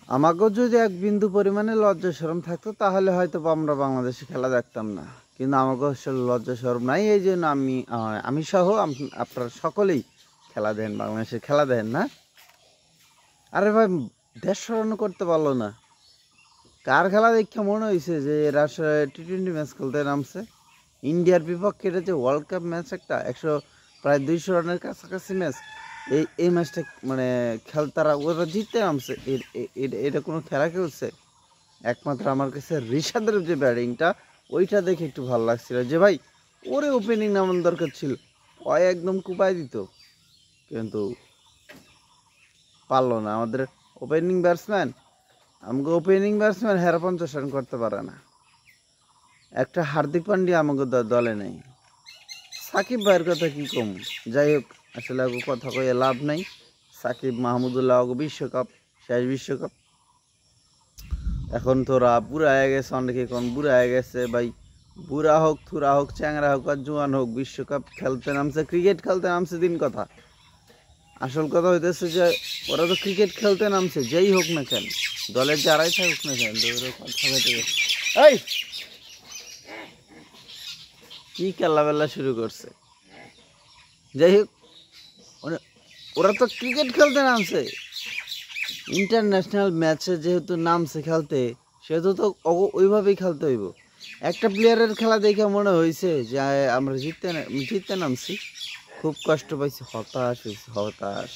আমাকেও যদি এক বিন্দু পরিমাণে লজ্জা শরম থাকতো তাহলে হয়তো আমরা বাংলাদেশে খেলা দেখতাম না, কিন্তু আমাকে আসলে লজ্জা শরম নাই। এই জন্য আমি সহ আপনারা সকলেই খেলা দেন, বাংলাদেশের খেলা দেন না। আরে ভাই, দেশ স্মরণ করতে পারলো না। কার খেলা দেখে মনে হয়েছে যে এরা টি-20 ম্যাচ খেলতে নামছে? ইন্ডিয়ার বিপক্ষে এটা যে ওয়ার্ল্ড কাপ ম্যাচ, একটা প্রায় 200 রানের কাছাকাছি ম্যাচ। এই ম্যাচটা মানে তারা ওরা জিততে নামছে। এটা কোনো খেলা খেলছে? একমাত্র আমার কাছে রিশাদের যে ব্যাটিংটা, ওইটা দেখে একটু ভালো লাগছিল যে ভাই ওরে ওপেনিং নামানো দরকার ছিল, ও একদম কুপায় দিত, কিন্তু পারলো না আমাদের ওপেনিং ব্যাটসম্যান। আমাকে ওপেনিং ব্যাটসম্যান 50 রান করতে পারে না। একটা হার্দিক পান্ডিয়া আমাকে দলে নেই। সাকিব ভাইয়ের কথা কি কম, যাই হোক, আসলে কথা কয়ে লাভ নাই। সাকিব মাহমুদুল্লাহ বিশ্বকাপ, শেষ বিশ্বকাপ। এখন তোরা বুড়া হয়ে গেছে, অনেকে এখন বুড়া হয়ে গেছে ভাই। বুড়া হোক, থুরা হোক, চ্যাংরা হোক আর জোয়ান হোক, বিশ্বকাপ খেলতে নামছে, ক্রিকেট খেলতে নামছে দিন কথা। আসল কথা হইতেছে যে ওরা তো ক্রিকেট খেলতে নামছে, যেই হোক না কেন, দলের যারাই থাকুক না কেন। এই কি খেলা বেলা শুরু করছে, যাই হোক, ওরা তো ক্রিকেট খেলতে নামছে। ইন্টারন্যাশনাল ম্যাচে যেহেতু নামছে খেলতে, সেহেতু তো ওইভাবেই খেলতে হইব। একটা প্লেয়ারের খেলা দেখে মনে হয়েছে যে আমরা জিততে নামছি। খুব কষ্ট পাইছি, হতাশ হয়েছি, হতাশ।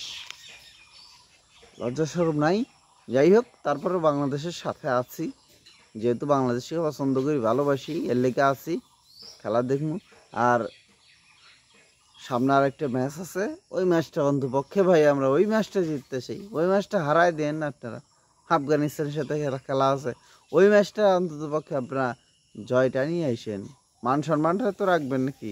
লজ্জা শরম নাই। যাই হোক, তারপরে বাংলাদেশের সাথে আছি, যেহেতু বাংলাদেশকে পছন্দ করি, ভালোবাসি, এর লেগে আছি, খেলা দেখবো। আর সামনে আর একটা ম্যাচ আছে, ওই ম্যাচটা অন্তপক্ষে ভাই আমরা ওই ম্যাচটা জিততে চাই। ওই ম্যাচটা হারায় দেন না আপনারা। আফগানিস্তানের সাথে খেলা আছে, ওই ম্যাচটা অন্তত পক্ষে আপনারা জয়টা নিয়ে আসেন। মান সম্মানটা তো রাখবেন নাকি?